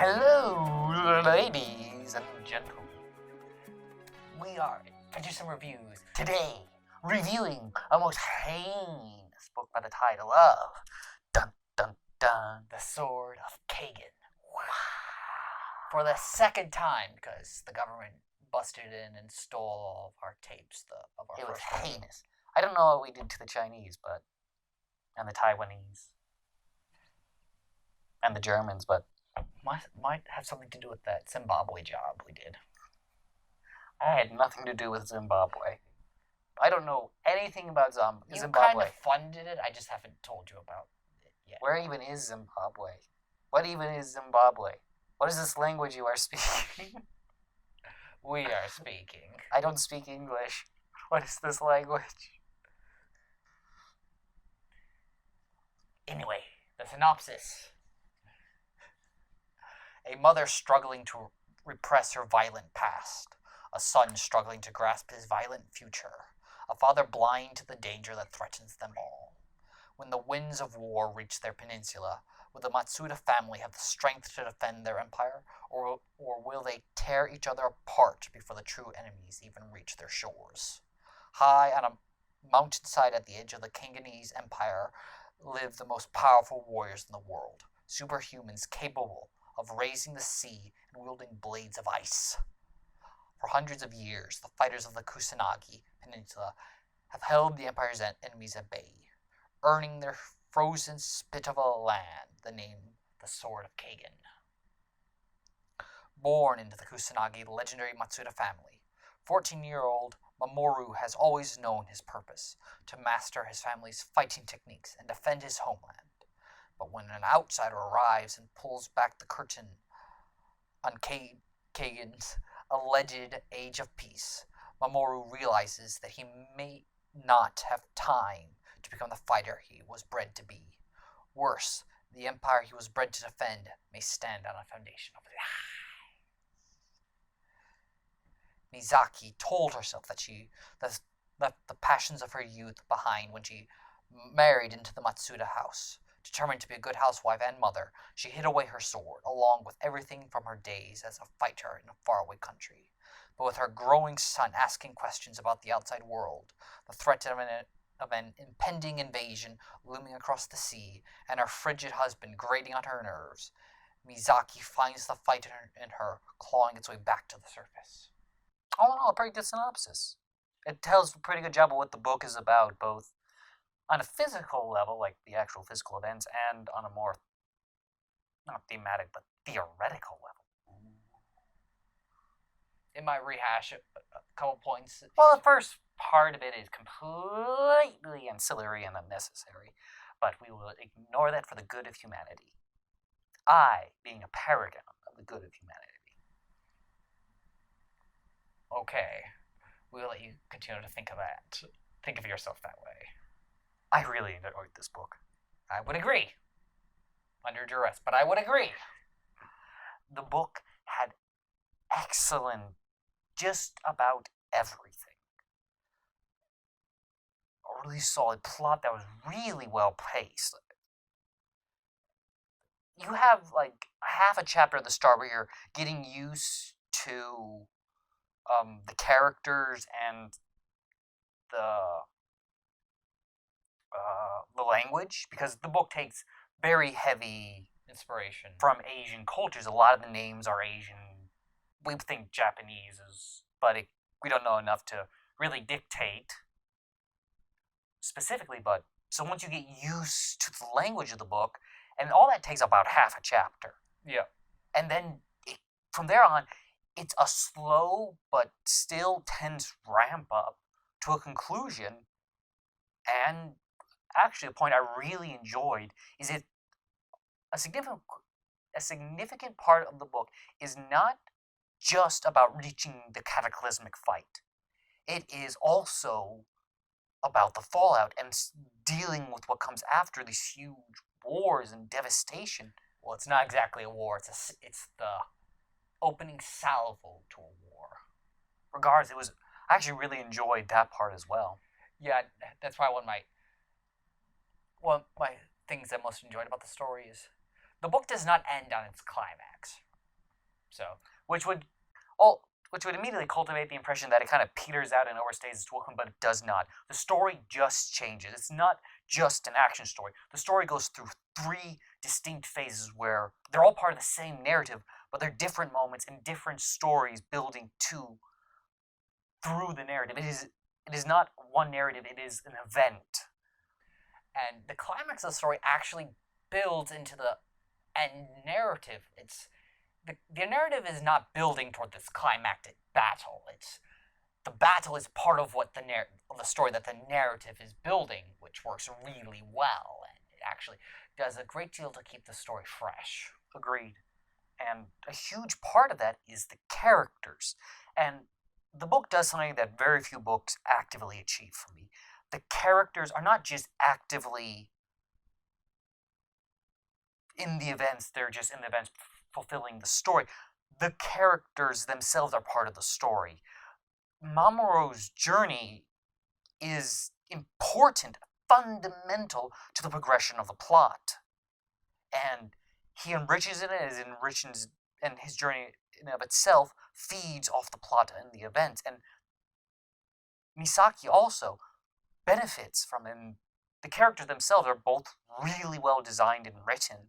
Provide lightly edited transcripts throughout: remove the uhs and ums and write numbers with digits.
Hello, ladies and gentlemen. We are Adventuresome Reviews. Today, reviewing a most heinous book by the title of Dun Dun Dun, The Sword of Kaigen. Wow. For the second time, because the government busted in and stole all of our tapes of our first book. It was heinous. I don't know what we did to the Chinese, and the Taiwanese, and the Germans, but might have something to do with that Zimbabwe job we did. I had nothing to do with Zimbabwe. I don't know anything about Zimbabwe. You kind of funded it, I just haven't told you about it yet. Where even is Zimbabwe? What even is Zimbabwe? What is this language you are speaking? We are speaking. I don't speak English. What is this language? Anyway, the synopsis. A mother struggling to repress her violent past. A son struggling to grasp his violent future. A father blind to the danger that threatens them all. When the winds of war reach their peninsula, will the Matsuda family have the strength to defend their empire, or will they tear each other apart before the true enemies even reach their shores? High on a mountainside at the edge of the Kanganese Empire live the most powerful warriors in the world, superhumans capable of raising the sea and wielding blades of ice. For hundreds of years, the fighters of the Kusanagi Peninsula have held the Empire's enemies at bay, earning their frozen spit of a land the name the Sword of Kaigen. Born into the Kusanagi legendary Matsuda family, 14-year-old Mamoru has always known his purpose, to master his family's fighting techniques and defend his homeland. But when an outsider arrives and pulls back the curtain on Kaigen's alleged age of peace, Mamoru realizes that he may not have time to become the fighter he was bred to be. Worse, the empire he was bred to defend may stand on a foundation of lies. Mizaki told herself that she left the passions of her youth behind when she married into the Matsuda house. Determined to be a good housewife and mother, she hid away her sword, along with everything from her days as a fighter in a faraway country. But with her growing son asking questions about the outside world, the threat of an impending invasion looming across the sea, and her frigid husband grating on her nerves, Mizaki finds the fight in her clawing its way back to the surface. All in all, a pretty good synopsis. It tells a pretty good job of what the book is about, both on a physical level, like the actual physical events, and on a more, not thematic, but theoretical level. It might rehash a couple points. Well, the first part of it is completely ancillary and unnecessary, but we will ignore that for the good of humanity. I, being a paragon of the good of humanity. Okay, we'll let you continue to think of that. Think of yourself that way. I really enjoyed this book. I would agree. Under duress, but I would agree. The book had excellent, just about everything. A really solid plot that was really well paced. You have like half a chapter at the start where you're getting used to the characters and the language, because the book takes very heavy inspiration from Asian cultures. A lot of the names are Asian. We think Japanese but we don't know enough to really dictate specifically. But so once you get used to the language of the book, and all that takes about half a chapter. Yeah. And then from there on, it's a slow but still tense ramp up to a conclusion. And actually, a point I really enjoyed is a significant part of the book is not just about reaching the cataclysmic fight. It is also about the fallout and dealing with what comes after these huge wars and devastation. Well, it's not exactly a war. It's the opening salvo to a war. Regardless, I actually really enjoyed that part as well. Yeah, that's probably one of my things I most enjoyed about the story is the book does not end on its climax. So, which would immediately cultivate the impression that it kind of peters out and overstays its welcome, but it does not. The story just changes. It's not just an action story. The story goes through 3 distinct phases where they're all part of the same narrative, but they're different moments and different stories building through the narrative. It is not one narrative, it is an event. And the climax of the story actually builds into the end narrative. It's the narrative is not building toward this climactic battle. The battle is part of what the story that the narrative is building, which works really well, and it actually does a great deal to keep the story fresh. Agreed. And a huge part of that is the characters. And the book does something that very few books actively achieve for me. The characters are not just actively in the events, they're just in the events fulfilling the story. The characters themselves are part of the story. Mamoru's journey is important, fundamental to the progression of the plot. And he enriches it and his journey in and of itself feeds off the plot and the events. And Misaki also benefits from him. The characters themselves are both really well designed and written,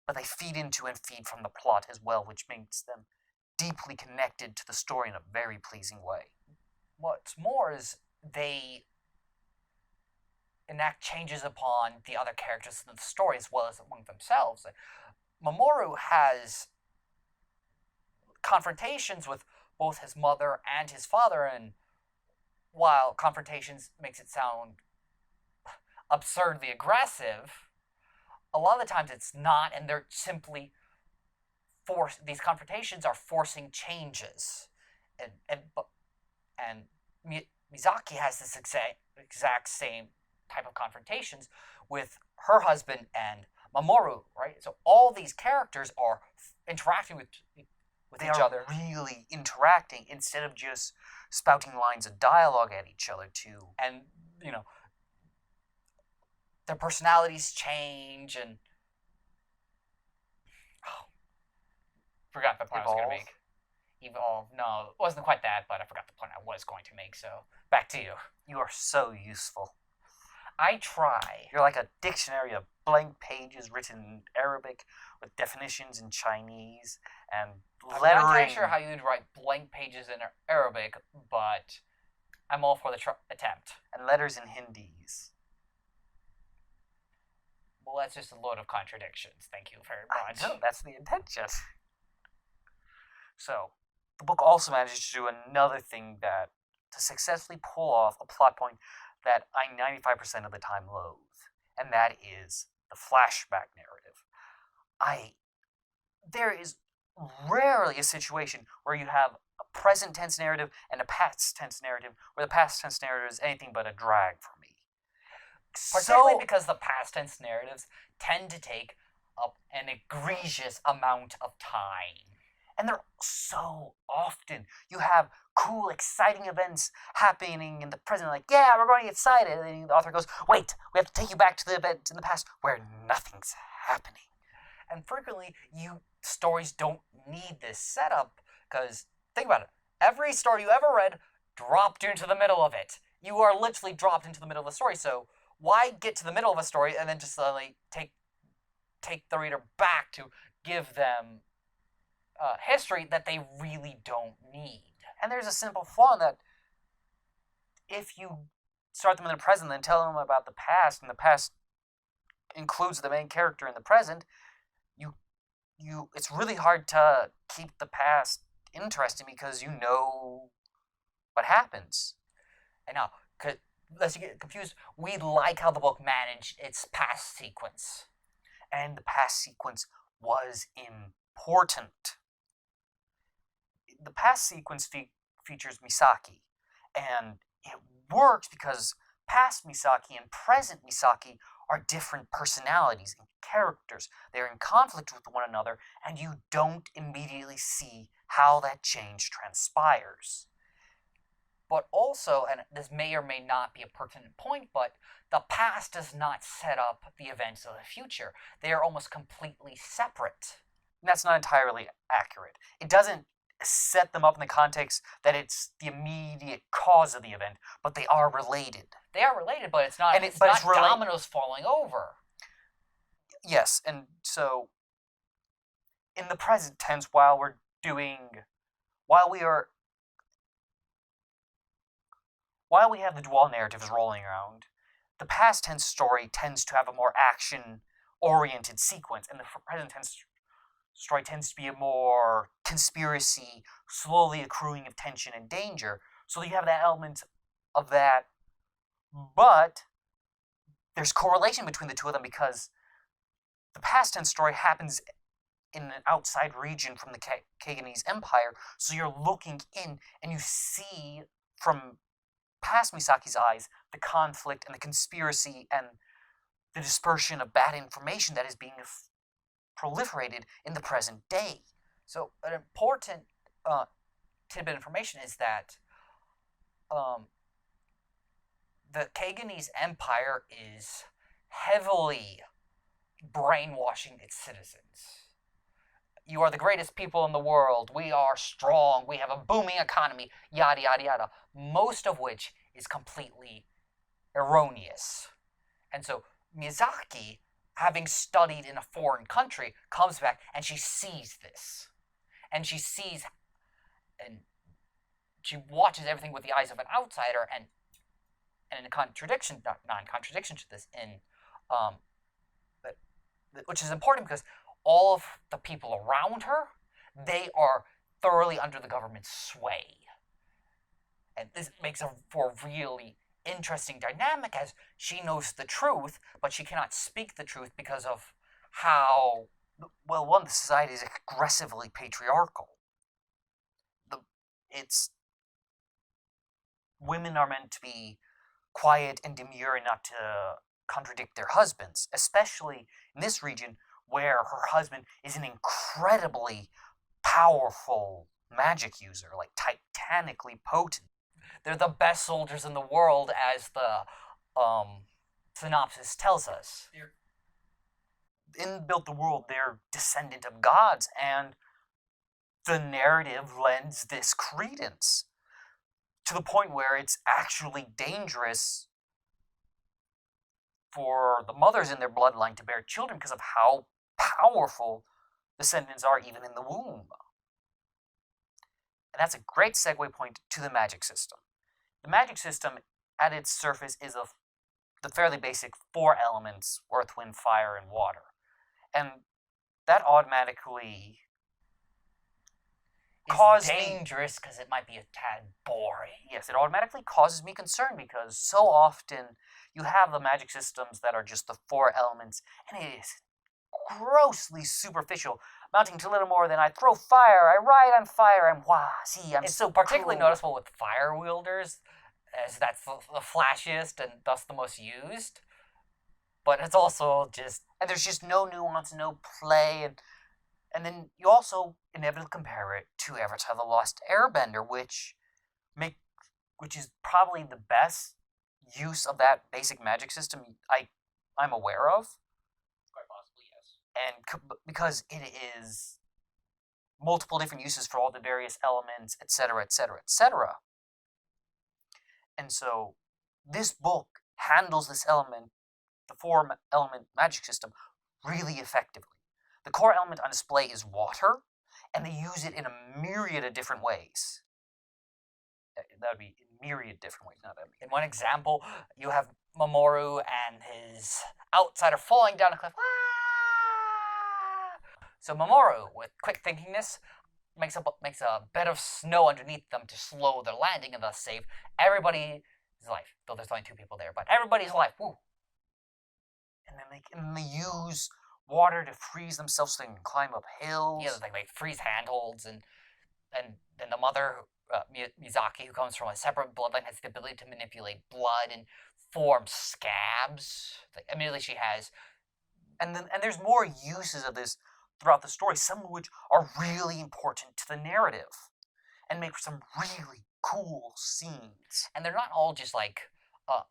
but they feed into and feed from the plot as well, which makes them deeply connected to the story in a very pleasing way. What's more is they enact changes upon the other characters in the story as well as among themselves. Mamoru has confrontations with both his mother and his father, and while confrontations makes it sound absurdly aggressive, a lot of the times it's not, and they're simply these confrontations are forcing changes. And Misaki has this exact same type of confrontations with her husband and Mamoru, right? So all these characters are interacting with each other. They are really interacting instead of just spouting lines of dialogue at each other too. And, their personalities change and... forgot the point I was going to make. Evolve. No, it wasn't quite that, but I forgot the point I was going to make, so back to you. You are so useful. I try. You're like a dictionary of blank pages written in Arabic with definitions in Chinese and lettering. I'm not quite sure how you'd write blank pages in Arabic, but I'm all for the attempt. And letters in Hindis. Well, that's just a load of contradictions. Thank you very much. I know, that's the intention. So, the book also manages to do another thing to successfully pull off a plot point that I 95% of the time loathe, and that is the flashback narrative. There is rarely a situation where you have a present tense narrative and a past tense narrative, where the past tense narrative is anything but a drag for me. Particularly because the past tense narratives tend to take up an egregious amount of time. And they're so often. You have cool, exciting events happening in the present, like, yeah, we're going to get excited. And then the author goes, wait, we have to take you back to the event in the past where nothing's happening. And frequently, stories don't need this setup, because, think about it, every story you ever read dropped you into the middle of it. You are literally dropped into the middle of the story, so why get to the middle of a story and then just suddenly take the reader back to give them history that they really don't need? And there's a simple flaw in that. If you start them in the present and tell them about the past, and the past includes the main character in the present, it's really hard to keep the past interesting because you know what happens. And now, lest you get confused, we like how the book managed its past sequence. And the past sequence was important. The past sequence features Misaki, and it works because past Misaki and present Misaki are different personalities and characters. They're in conflict with one another, and you don't immediately see how that change transpires. But also, and this may or may not be a pertinent point, but the past does not set up the events of the future. They are almost completely separate. That's not entirely accurate. It doesn't set them up in the context that it's the immediate cause of the event, but they are related. They are related, but it's not. It's dominoes falling over. Yes, and so in the present tense, while we have the dual narratives rolling around, the past tense story tends to have a more action-oriented sequence, and the present tense story tends to be a more conspiracy, slowly accruing of tension and danger. So you have that element of that, but there's correlation between the two of them because the past tense story happens in an outside region from the Kaigenese Empire, so you're looking in and you see from past Misaki's eyes the conflict and the conspiracy and the dispersion of bad information that is being proliferated in the present day. So an important tidbit of information is that the Kaigenese Empire is heavily brainwashing its citizens. You are the greatest people in the world. We are strong. We have a booming economy. Yada, yada, yada. Most of which is completely erroneous. And so Miyazaki, having studied in a foreign country, comes back and she sees this. And she sees, and she watches everything with the eyes of an outsider, and in a contradiction, non-contradiction to this, which is important because all of the people around her, they are thoroughly under the government's sway. And this makes for a really interesting dynamic as she knows the truth, but she cannot speak the truth because of how, well, one, the society is aggressively patriarchal. Women are meant to be quiet and demure and not to contradict their husbands, especially in this region where her husband is an incredibly powerful magic user, like titanically potent. They're the best soldiers in the world, as the synopsis tells us. In Built the World, they're descendant of gods, and the narrative lends this credence to the point where it's actually dangerous for the mothers in their bloodline to bear children because of how powerful descendants are even in the womb. And that's a great segue point to the magic system. The magic system at its surface is the fairly basic 4 elements, earth, wind, fire, and water. And that automatically is dangerous because it might be a tad boring. Yes, it automatically causes me concern because so often you have the magic systems that are just the 4 elements, and it is grossly superficial, amounting to little more than I throw fire, I ride on fire, and it's so particularly noticeable with fire wielders, as that's the flashiest and thus the most used. But it's also just, and there's just no nuance, no play, and then you also inevitably compare it to Avatar: The Lost Airbender, which is probably the best use of that basic magic system I'm aware of. Quite possibly, yes. And because it is multiple different uses for all the various elements, etc., etc., etc. And so this book handles this element, the 4-element magic system, really effectively. The core element on display is water, and they use it in a myriad of different ways. That would be in myriad different ways. Not that. In one example, you have Mamoru and his outsider falling down a cliff. So Mamoru, with quick thinkingness, makes a bed of snow underneath them to slow their landing and thus save everybody's life. Though there's only 2 people there, but everybody's life. Woo! And then they use water to freeze themselves so they can climb up hills. Yeah, they freeze handholds, and then the mother, Mizaki, who comes from a separate bloodline, has the ability to manipulate blood and form scabs. Immediately she has, and there's more uses of this throughout the story, some of which are really important to the narrative and make for some really cool scenes. And they're not all just like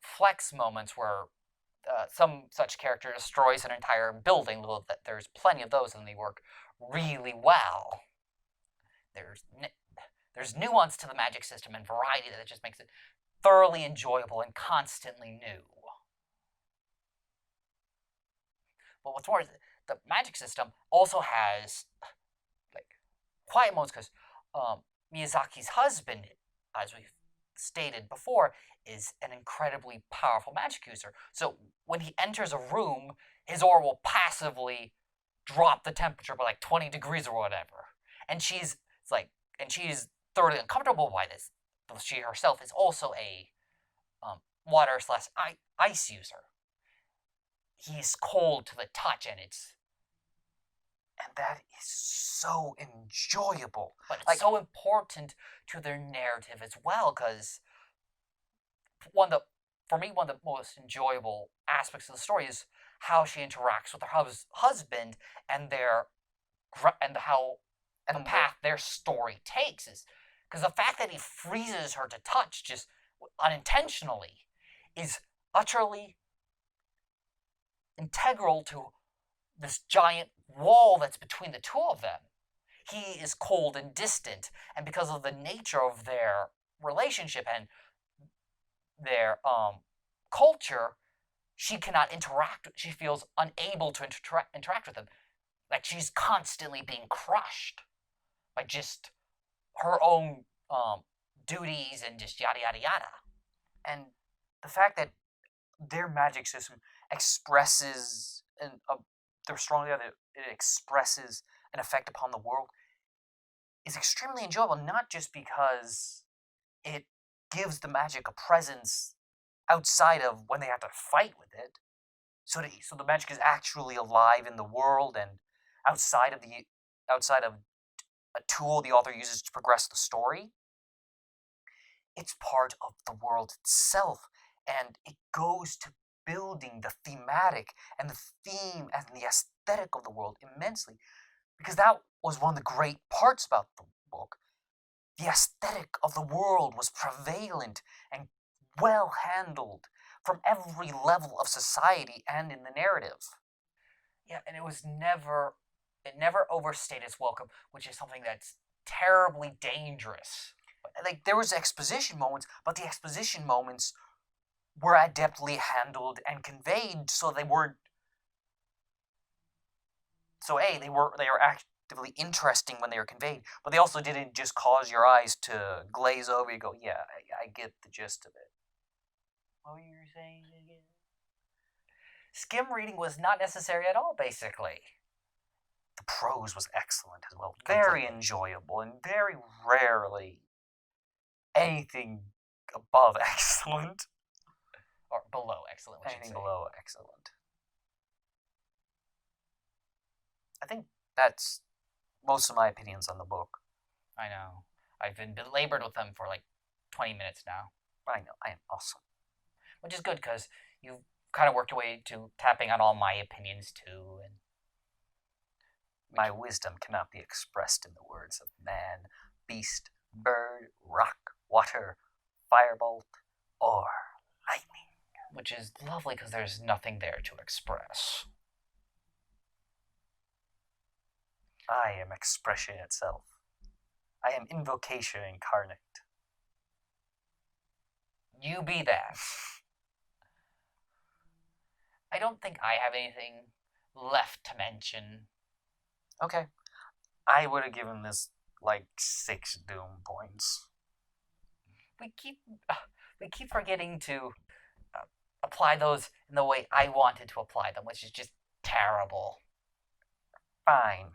flex moments where some such character destroys an entire building, though there's plenty of those, and they work really well. There's nuance to the magic system and variety that just makes it thoroughly enjoyable and constantly new. But what's more is the magic system also has like quiet moments because Miyazaki's husband, as we've stated before, is an incredibly powerful magic user. So when he enters a room, his aura will passively drop the temperature by like 20 degrees or whatever. And she's thoroughly uncomfortable by this. But she herself is also a water/ice user. He's cold to the touch, and that is so enjoyable. But it's so important to their narrative as well, because for me, one of the most enjoyable aspects of the story is how she interacts with her husband and the path their story takes. Is because the fact that he freezes her to touch just unintentionally is utterly integral to this giant wall that's between the two of them. He is cold and distant, and because of the nature of their relationship and their culture, she cannot interact. She feels unable to interact with him. Like she's constantly being crushed by just her own duties and just yada yada yada. And the fact that their magic system expresses they're strongly that it expresses an effect upon the world is extremely enjoyable, not just because it gives the magic a presence outside of when they have to fight with it. So the magic is actually alive in the world and outside of a tool the author uses to progress the story. It's part of the world itself, and it goes to building the thematic and the theme and the aesthetic of the world immensely, because that was one of the great parts about the book. The aesthetic of the world was prevalent and well handled from every level of society and in the narrative. Yeah, and it never overstayed its welcome, which is something that's terribly dangerous. Like, there was exposition moments, but the exposition moments were adeptly handled and conveyed, so they were actively interesting when they were conveyed, but they also didn't just cause your eyes to glaze over. You go, yeah, I get the gist of it. What were you saying again? Skim reading was not necessary at all, basically. The prose was excellent as well. Very enjoyable, and very rarely anything above excellent. Or below excellent, anything below excellent. I think that's most of my opinions on the book. I know. I've been belabored with them for like 20 minutes now. I know. I am awesome. Which is good, because you've kind of worked your way to tapping on all my opinions too. And my wisdom cannot be expressed in the words of man, beast, bird, rock, water, firebolt, or lightning. Which is lovely, because there's nothing there to express. I am expression itself. I am invocation incarnate. You be that. I don't think I have anything left to mention. Okay. I would have given this like 6 Doom points. We keep forgetting to apply those in the way I wanted to apply them, which is just terrible. Fine.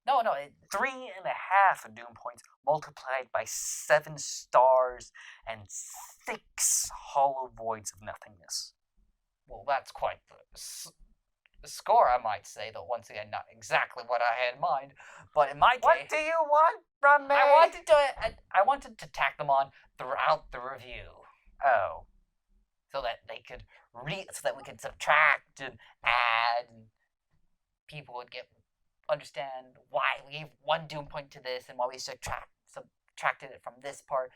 No. 3.5 Doom points multiplied by 7 stars and 6 hollow voids of nothingness. Well, that's quite the score, I might say, though once again, not exactly what I had in mind. But in my case, what do you want from me? I wanted to tack them on throughout the review. Oh. So that they could so that we could subtract and add, and people would understand why we gave 1 Doom point to this and why we subtracted it from this part.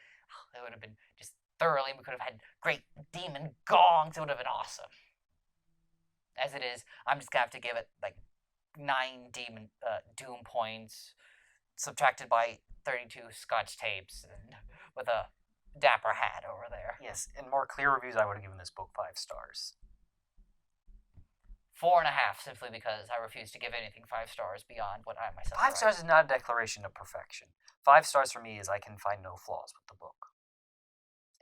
It would have been just thoroughly. We could have had great demon gongs. It would have been awesome. As it is, I'm just gonna have to give it like 9 doom points, subtracted by 32 scotch tapes, and with a dapper hat over there. Yes, in more clear reviews, I would have given this book 5 stars. 4.5, simply because I refuse to give anything 5 stars beyond what I myself 5 stars is not a declaration of perfection. 5 stars for me is I can find no flaws with the book.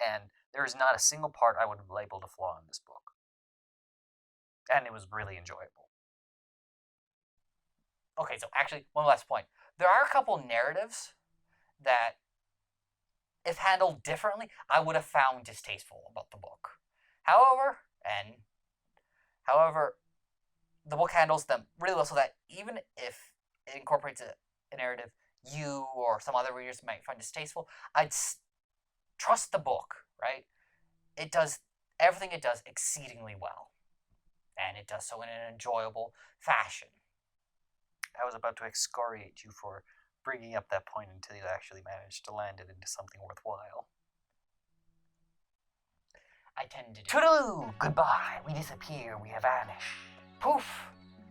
And there is not a single part I would have labeled a flaw in this book. And it was really enjoyable. Okay, so actually, one last point. There are a couple narratives that, if handled differently, I would have found distasteful about the book. However, the book handles them really well, so that even if it incorporates a narrative you or some other readers might find distasteful, I'd trust the book, right? It does everything it does exceedingly well. And it does so in an enjoyable fashion. I was about to excoriate you for bringing up that point until you actually managed to land it into something worthwhile. I tend to do. Toodaloo! Goodbye. We disappear. We have vanished. Poof!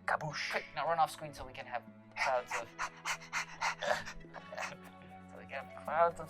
Kaboosh. Quick, now run off screen so we can have clouds of... so we can have clouds of...